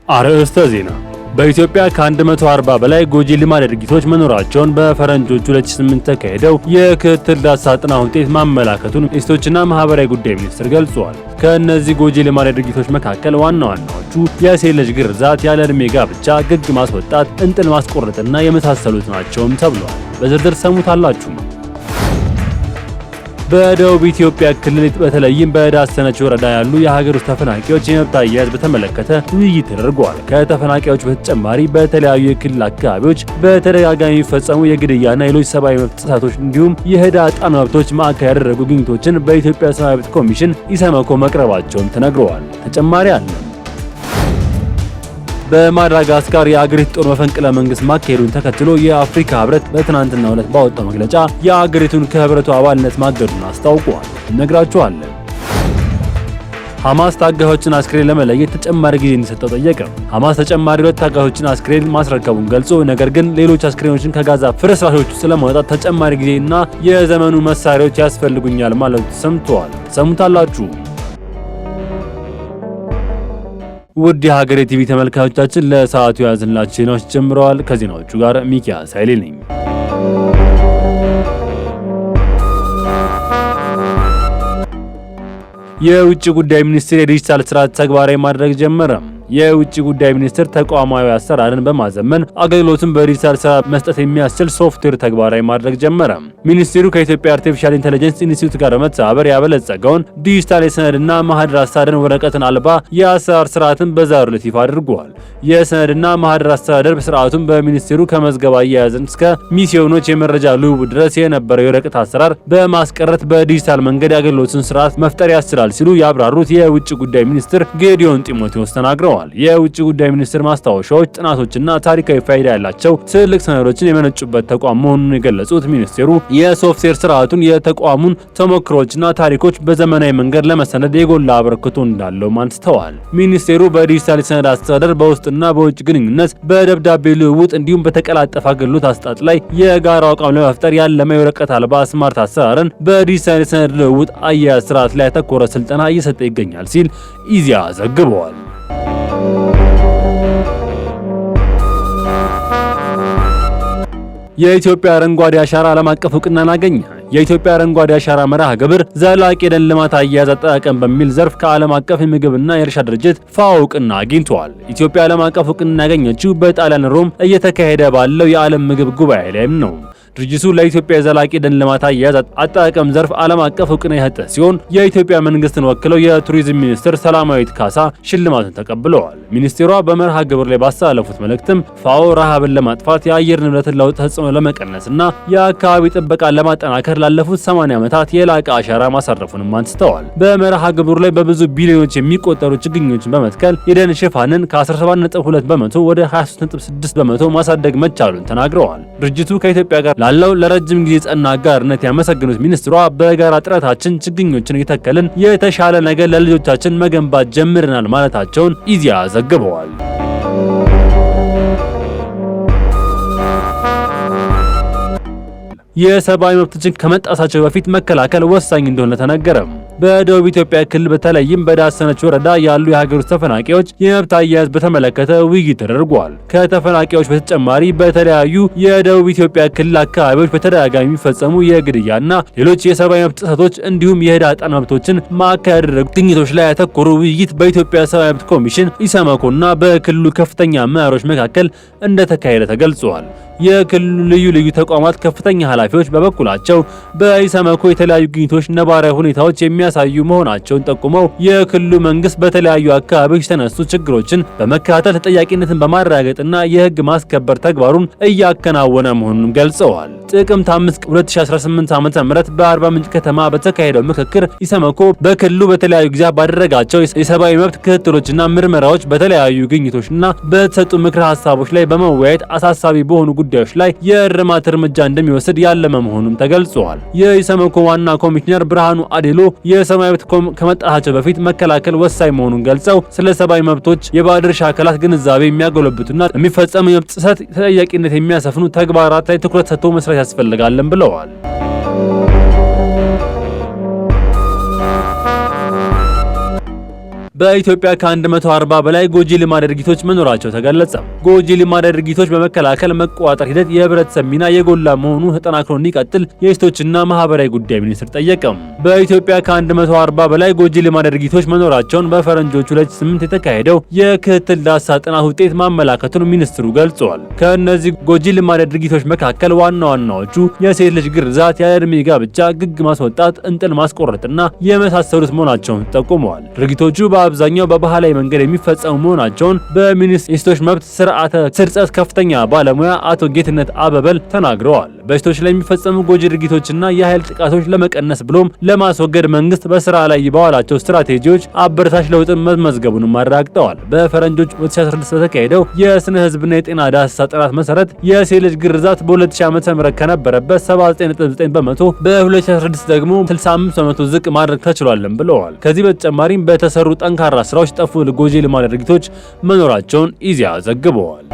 አርዕስተ ዜና። በኢትዮጵያ ከ140 በላይ ጎጂ ልማድ ድርጊቶች መኖራቸውን በፈረንጆቹ 2008 ተካሄደው የክትትል ዳሰሳ ጥናት ውጤት ማመላከቱን የሴቶችና ማህበራዊ ጉዳይ ሚኒስቴር ገልጿል። ከእነዚህ ጎጂ ልማድ ድርጊቶች መካከል ዋና ዋናዎቹ የሴት ልጅ ግርዛት፣ ያለ ዕድሜ ጋብቻ፣ ግግ ማስወጣት፣ እንጥል ማስቆረጥና የመሳሰሉት ናቸውም ተብሏል። በዝርዝር ሰሙታላችሁ። በደቡብ ኢትዮጵያ ክልል በተለይም በዳሰነች ወረዳ ያሉ የሀገር ውስጥ ተፈናቃዮች የመብት አያያዝ በተመለከተ ውይይት ተደርጓል። ከተፈናቃዮች በተጨማሪ በተለያዩ የክልል አካባቢዎች በተደጋጋሚ የሚፈጸሙ የግድያና ሌሎች ሰብአዊ መብት ጥሰቶች እንዲሁም የህዳጣን መብቶች ማዕከል ያደረጉ ግኝቶችን በኢትዮጵያ ሰብአዊ መብት ኮሚሽን ኢሰመኮ መቅረባቸውን ተነግረዋል። ተጨማሪ አለ። በማዳጋስካር የአገሪቱ ጦር መፈንቅለ መንግስት ማካሄዱን ተከትሎ የአፍሪካ ህብረት በትናንትናው ዕለት ባወጣው መግለጫ የአገሪቱን ከህብረቱ አባልነት ማገዱን አስታውቋል። እነግራችኋለን። ሐማስ ታጋቾችን አስክሬን ለመለየት ተጨማሪ ጊዜ እንዲሰጠው ጠየቀ። ሐማስ ተጨማሪ 2 ታጋቾችን አስክሬን ማስረከቡን ገልጾ ነገር ግን ሌሎች አስክሬኖችን ከጋዛ ፍርስራሾች ውስጥ ለማውጣት ተጨማሪ ጊዜና የዘመኑ መሳሪያዎች ያስፈልጉኛል ማለቱ ሰምቷል። ሰሙታላችሁ። ውድ የሀገሬ ቲቪ ተመልካቾቻችን ለሰዓቱ ያዝንላችሁ ዜናዎች ጀምረዋል። ከዜናዎቹ ጋር ሚኪያስ ኃይሌ ነኝ። የውጭ ጉዳይ ሚኒስቴር የዲጂታል ስርዓት ተግባራዊ ማድረግ ጀመረ። የውጭ ጉዳይ ሚኒስቴር ተቋማዊ አሰራርን በማዘመን አገልግሎትን በዲጂታል ስርዓት መስጠት የሚያስችል ሶፍትዌር ተግባራዊ ማድረግ ጀመረ። ሚኒስቴሩ ከኢትዮጵያ አርቲፊሻል ኢንተለጀንስ ኢንስቲትዩት ጋር በመተባበር ያበለጸገውን ዲጂታል የሰነድና ማህደር አስተዳደር ወረቀትን አልባ የአሰራር ስርዓትን በዛሬው ዕለት ይፋ አድርጓል። የሰነድና ማህደር አስተዳደር ስርዓቱን በሚኒስቴሩ ከመዝገባ አያያዝን እስከ ሚስዮኖች የመረጃ ልውውጥ ድረስ የነበረው የወረቀት አሰራር በማስቀረት በዲጂታል መንገድ የአገልግሎትን ስርዓት መፍጠር ያስችላል ሲሉ ያብራሩት የውጭ ጉዳይ ሚኒስትር ጌዲዮን ጢሞቴዎስ ተናግረዋል። የውጭ ጉዳይ ሚኒስቴር ማስታወሻዎች፣ ጥናቶችና ታሪካዊ ፋይዳ ያላቸው ትልቅ ሰነዶችን የመነጩበት ተቋም መሆኑን የገለጹት ሚኒስቴሩ የሶፍትዌር ስርዓቱን የተቋሙን ተሞክሮችና ታሪኮች በዘመናዊ መንገድ ለመሰነድ የጎላ አበርክቶ እንዳለው አንስተዋል። ሚኒስቴሩ በዲጂታል ሰነድ አስተዳደር፣ በውስጥና በውጭ ግንኙነት፣ በደብዳቤ ልውውጥ እንዲሁም በተቀላጠፈ አገልግሎት አሰጣጥ ላይ የጋራ አቋም ለመፍጠር ያለመ የወረቀት አልባ ስማርት አሰራርን በዲጂታል ሰነድ ልውውጥ አያያዝ ስርዓት ላይ ያተኮረ ስልጠና እየሰጠ ይገኛል ሲል ኢዜአ ዘግቧል። የኢትዮጵያ አረንጓዴ አሻራ ዓለም አቀፍ እውቅናን አገኘ። የኢትዮጵያ አረንጓዴ አሻራ መርሃ ግብር ዘላቂ የደን ልማት አያያዝ አጠቃቀም በሚል ዘርፍ ከዓለም አቀፍ የምግብና የእርሻ ድርጅት ፋኦ እውቅና አግኝቷል። ኢትዮጵያ ዓለም አቀፍ እውቅና ያገኘችው በጣሊያን ሮም እየተካሄደ ባለው የዓለም ምግብ ጉባኤ ላይም ነው። ድርጅቱ ለኢትዮጵያ የዘላቂ ደን ልማት አያያዝ አጠቃቀም ዘርፍ ዓለም አቀፍ እውቅና የሰጠ ሲሆን የኢትዮጵያ መንግስትን ወክለው የቱሪዝም ሚኒስትር ሰላማዊት ካሳ ሽልማትን ተቀብለዋል። ሚኒስቴሯ በመርሃ ግብር ላይ ባስተላለፉት መልእክትም ፋኦ ረሃብን ለማጥፋት፣ የአየር ንብረትን ለውጥ ተጽዕኖ ለመቀነስና የአካባቢ ጥበቃን ለማጠናከር ላለፉት 80 ዓመታት የላቀ አሻራ ማሳረፉንም አንስተዋል። በመርሃ ግብሩ ላይ በብዙ ቢሊዮኖች የሚቆጠሩ ችግኞችን በመትከል የደን ሽፋንን ከ17.2 በመቶ ወደ 23.6 በመቶ ማሳደግ መቻሉን ተናግረዋል። ድርጅቱ ከኢትዮጵያ ጋር ላለው ለረጅም ጊዜ ጸና አጋርነት ያመሰገኑት ሚኒስትሯ በጋራ ጥረታችን ችግኞችን እየተከልን የተሻለ ነገር ለልጆቻችን መገንባት ጀምረናል ማለታቸውን ኢዜአ ዘግበዋል። የሰብአዊ መብቶችን ከመጣሳቸው በፊት መከላከል ወሳኝ እንደሆነ ተነገረ። በደቡብ ኢትዮጵያ ክልል በተለይም በዳሰነች ወረዳ ያሉ የሀገር ውስጥ ተፈናቃዮች የመብት አያያዝ በተመለከተ ውይይት ተደርጓል። ከተፈናቃዮች በተጨማሪ በተለያዩ የደቡብ ኢትዮጵያ ክልል አካባቢዎች በተደጋጋሚ የሚፈጸሙ የግድያና ሌሎች የሰብአዊ መብት ጥሰቶች እንዲሁም የህዳጣን መብቶችን ማዕከል ያደረጉ ግኝቶች ላይ ያተኮሩ ውይይት በኢትዮጵያ ሰብአዊ መብት ኮሚሽን ኢሰመኮና በክልሉ ከፍተኛ አመራሮች መካከል እንደተካሄደ ተገልጿል። የክልሉ ልዩ ልዩ ተቋማት ከፍተኛ ኃላፊዎች በበኩላቸው በኢሰመኮ የተለያዩ ግኝቶች ነባራዊ ሁኔታዎች የሚያሳዩ መሆናቸውን ጠቁመው የክልሉ መንግስት በተለያዩ አካባቢዎች የተነሱ ችግሮችን በመከታተል ተጠያቂነትን በማረጋገጥና የህግ ማስከበር ተግባሩን እያከናወነ መሆኑን ገልጸዋል። ጥቅምት 5 2018 ዓ.ም በአርባ ምንጭ ከተማ በተካሄደው ምክክር ኢሰመኮ በክልሉ በተለያዩ ጊዜያት ባደረጋቸው የሰብአዊ መብት ክትትሎችና ምርመራዎች በተለያዩ ግኝቶችና በተሰጡ ምክረ ሀሳቦች ላይ በመወያየት አሳሳቢ በሆኑ ጉዳዮች ላይ የእርማት እርምጃ እንደሚወስድ ያለመ መሆኑን ተገልጿል። የኢሰመኮ ዋና ኮሚሽነር ብርሃኑ አዴሎ የሰብአዊ መብት ከመጣሳቸው በፊት መከላከል ወሳኝ መሆኑን ገልጸው ስለ ሰብአዊ መብቶች የባለድርሻ አካላት ግንዛቤ የሚያጎለብቱና የሚፈጸሙ የመብት ጥሰት ተጠያቂነት የሚያሰፍኑ ተግባራት ላይ ትኩረት ሰጥቶ መስራት ያስፈልጋልን ብለዋል። በኢትዮጵያ ከ140 በላይ ጎጂ ልማድ ድርጊቶች መኖራቸው ተገለጸ። ጎጂ ልማድ ድርጊቶች በመከላከል መቆጣጠር ሂደት የህብረተሰብ ሚና የጎላ መሆኑ ተጠናክሮ እንዲቀጥል የሴቶችና ማህበራዊ ጉዳይ ሚኒስቴር ጠየቀ። በኢትዮጵያ ከ140 በላይ ጎጂ ልማድ ድርጊቶች መኖራቸውን በፈረንጆቹ 2008 የተካሄደው የክትትል ዳሰሳ ጥናት ውጤት ማመላከቱን ሚኒስትሩ ገልጿል። ከእነዚህ ጎጂ ልማድ ድርጊቶች መካከል ዋና ዋናዎቹ የሴት ልጅ ግርዛት፣ ያለ ዕድሜ ጋብቻ፣ ግግ ማስወጣት፣ እንጥል ማስቆረጥና የመሳሰሉት መሆናቸውን ጠቁመዋል። ድርጊቶቹ በአብዛኛው በባህላዊ መንገድ የሚፈጸሙ መሆናቸውን በሚኒስቴር የሴቶች መብት ስርዓተ ስርጸት ከፍተኛ ባለሙያ አቶ ጌትነት አበበል ተናግረዋል። በሴቶች ላይ የሚፈጸሙ ጎጂ ድርጊቶችና የኃይል ጥቃቶች ለመቀነስ ብሎም ለማስወገድ መንግስት በስራ ላይ ባዋላቸው ስትራቴጂዎች አበረታች ለውጥ መመዝገቡንም አረጋግጠዋል። በፈረንጆች 2016 በተካሄደው የስነ ህዝብና የጤና ዳሰሳ ጥናት መሰረት የሴት ልጅ ግርዛት በ2000 ዓ.ም ከነበረበት 79.9 በመቶ በ2016 ደግሞ 65 በመቶ ዝቅ ማድረግ ተችሏልም ብለዋል። ከዚህ በተጨማሪም በተሰሩ ጠንካራ ስራዎች ጠፉ ጎጂ ልማድ ድርጊቶች መኖራቸውን ኢዜአ ዘግበዋል።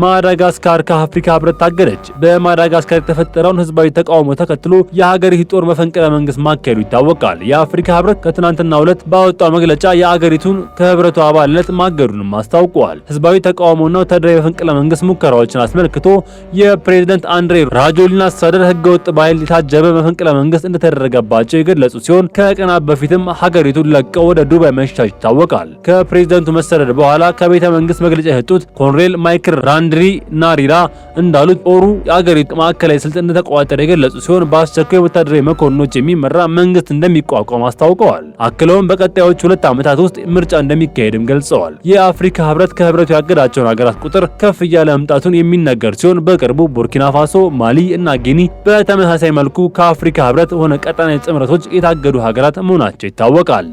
ማዳጋስካር ከአፍሪካ ህብረት ታገደች። በማዳጋስካር የተፈጠረውን ህዝባዊ ተቃውሞ ተከትሎ የሀገሪቱ ጦር መፈንቅለ መንግስት ማካሄዱ ይታወቃል። የአፍሪካ ህብረት ከትናንትናው ዕለት ባወጣው መግለጫ የአገሪቱን ከህብረቱ አባልነት ማገዱንም አስታውቀዋል። ህዝባዊ ተቃውሞና ወታደራዊ መፈንቅለ መንግስት ሙከራዎችን አስመልክቶ የፕሬዝዳንት አንድሬ ራጆሊና አስተዳደር ህገወጥ በኃይል የታጀበ መፈንቅለ መንግስት እንደተደረገባቸው የገለጹ ሲሆን ከቀናት በፊትም ሀገሪቱን ለቀው ወደ ዱባይ መሸሻቸው ይታወቃል። ከፕሬዝዳንቱ መሰደድ በኋላ ከቤተ መንግስት መግለጫ የሰጡት ኮሎኔል ማይክል አንድሪ ናሪራ እንዳሉት ጦሩ የአገሪቱ ማዕከላዊ ስልጣን እንደተቆጣጠረ የገለጹ ሲሆን በአስቸኳይ ወታደራዊ መኮንኖች የሚመራ መንግስት እንደሚቋቋም አስታውቀዋል። አክለውም በቀጣዮቹ 2 ዓመታት ውስጥ ምርጫ እንደሚካሄድም ገልጸዋል። የአፍሪካ ህብረት ከህብረቱ ያገዳቸውን ሀገራት ቁጥር ከፍ እያለ መምጣቱን የሚነገር ሲሆን በቅርቡ ቡርኪና ፋሶ፣ ማሊ እና ጊኒ በተመሳሳይ መልኩ ከአፍሪካ ህብረት ሆነ ቀጠናዊ ጥምረቶች የታገዱ ሀገራት መሆናቸው ይታወቃል።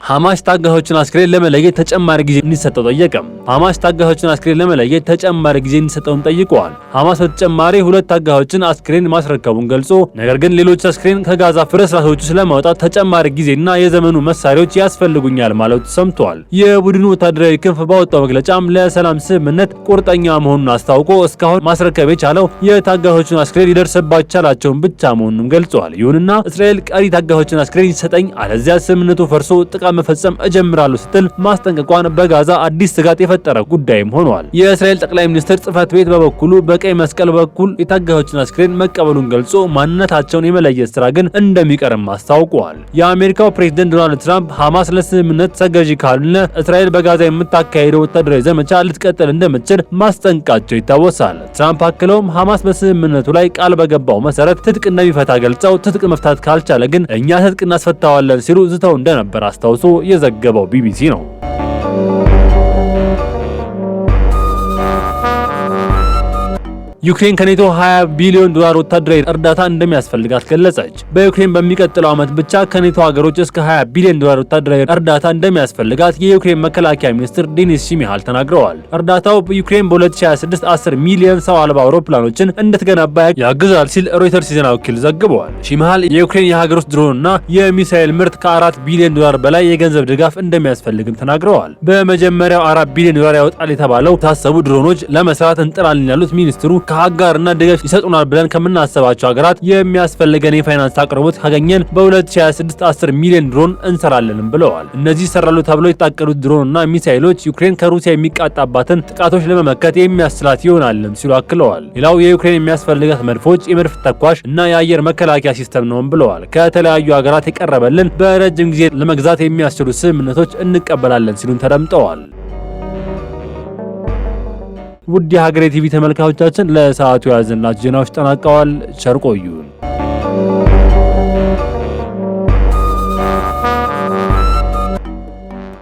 ሐማስ ታጋቾችን አስክሬን ለመለየት ተጨማሪ ጊዜ እንዲሰጠው ጠየቀ። ሐማስ ታጋቾችን አስክሬን ለመለየት ተጨማሪ ጊዜ እንዲሰጠውም ጠይቀዋል። ሐማስ በተጨማሪ 2 ታጋቾችን አስክሬን ማስረከቡን ገልጾ ነገር ግን ሌሎች አስክሬን ከጋዛ ፍርስራሾች ውስጥ ለማውጣት ተጨማሪ ጊዜና የዘመኑ መሳሪያዎች ያስፈልጉኛል ማለቱ ሰምቷል። የቡድኑ ወታደራዊ ክንፍ ባወጣው መግለጫም ለሰላም ስምምነት ቁርጠኛ መሆኑን አስታውቆ እስካሁን ማስረከብ የቻለው የታጋቾችን አስክሬን ሊደርስባቸው ያላቸውን ብቻ መሆኑን ገልጿል። ይሁንና እስራኤል ቀሪ ታጋቾችን አስክሬን ይሰጠኝ አለዚያ ስምምነቱ ፈርሶ ጥቃት መፈጸም እጀምራለሁ ስትል ማስጠንቀቋን በጋዛ አዲስ ስጋት የፈጠረ ጉዳይም ሆኗል። የእስራኤል ጠቅላይ ሚኒስትር ጽህፈት ቤት በበኩሉ በቀይ መስቀል በኩል የታጋቾችን አስክሬን መቀበሉን ገልጾ ማንነታቸውን የመለየት ስራ ግን እንደሚቀርም አስታውቋል። የአሜሪካው ፕሬዝዳንት ዶናልድ ትራምፕ ሐማስ ለስምምነት ተገዢ ካልሆነ እስራኤል በጋዛ የምታካሄደው ወታደራዊ ዘመቻ ልትቀጥል እንደምትችል ማስጠንቀቃቸው ይታወሳል። ትራምፕ አክለውም ሐማስ በስምምነቱ ላይ ቃል በገባው መሰረት ትጥቅ እንደሚፈታ ገልጸው ትጥቅ መፍታት ካልቻለ ግን እኛ ትጥቅ እናስፈታዋለን ሲሉ ዝተው እንደነበር አስታውሷል። የዘገበው ቢቢሲ ነው። ዩክሬን ከኔቶ 20 ቢሊዮን ዶላር ወታደራዊ እርዳታ እንደሚያስፈልጋት ገለጸች። በዩክሬን በሚቀጥለው ዓመት ብቻ ከኔቶ ሀገሮች እስከ 20 ቢሊዮን ዶላር ወታደራዊ እርዳታ እንደሚያስፈልጋት የዩክሬን መከላከያ ሚኒስትር ዴኒስ ሺሚሃል ተናግረዋል። እርዳታው ዩክሬን በ2026 10 ሚሊዮን ሰው አልባ አውሮፕላኖችን እንድትገነባ ያግዛል ሲል ሮይተርስ የዜና ወኪል ዘግበዋል። ሺሚሃል የዩክሬን የሀገር ውስጥ ድሮንና የሚሳኤል ምርት ከ4 ቢሊዮን ዶላር በላይ የገንዘብ ድጋፍ እንደሚያስፈልግም ተናግረዋል። በመጀመሪያው 4 ቢሊዮን ዶላር ያወጣል የተባለው ታሰቡ ድሮኖች ለመስራት እንጥራለን ያሉት ሚኒስትሩ ከሀጋርና ድጋፍ ይሰጡናል ብለን ከምናስባቸው ሀገራት የሚያስፈልገን የፋይናንስ አቅርቦት ካገኘን በ2026 10 ሚሊዮን ድሮን እንሰራለንም ብለዋል። እነዚህ ይሰራሉ ተብለው የታቀዱት ድሮንና ሚሳኤሎች ዩክሬን ከሩሲያ የሚቃጣባትን ጥቃቶች ለመመከት የሚያስችላት ይሆናልም ሲሉ አክለዋል። ሌላው የዩክሬን የሚያስፈልጋት መድፎች፣ የመድፍ ተኳሽ እና የአየር መከላከያ ሲስተም ነውም ብለዋል። ከተለያዩ ሀገራት የቀረበልን በረጅም ጊዜ ለመግዛት የሚያስችሉ ስምምነቶች እንቀበላለን ሲሉም ተደምጠዋል። ውድ የሀገሬ ቲቪ ተመልካቾቻችን ለሰዓቱ ያዘንላችሁ ዜናዎች ተጠናቀዋል። ቸር ቆዩን።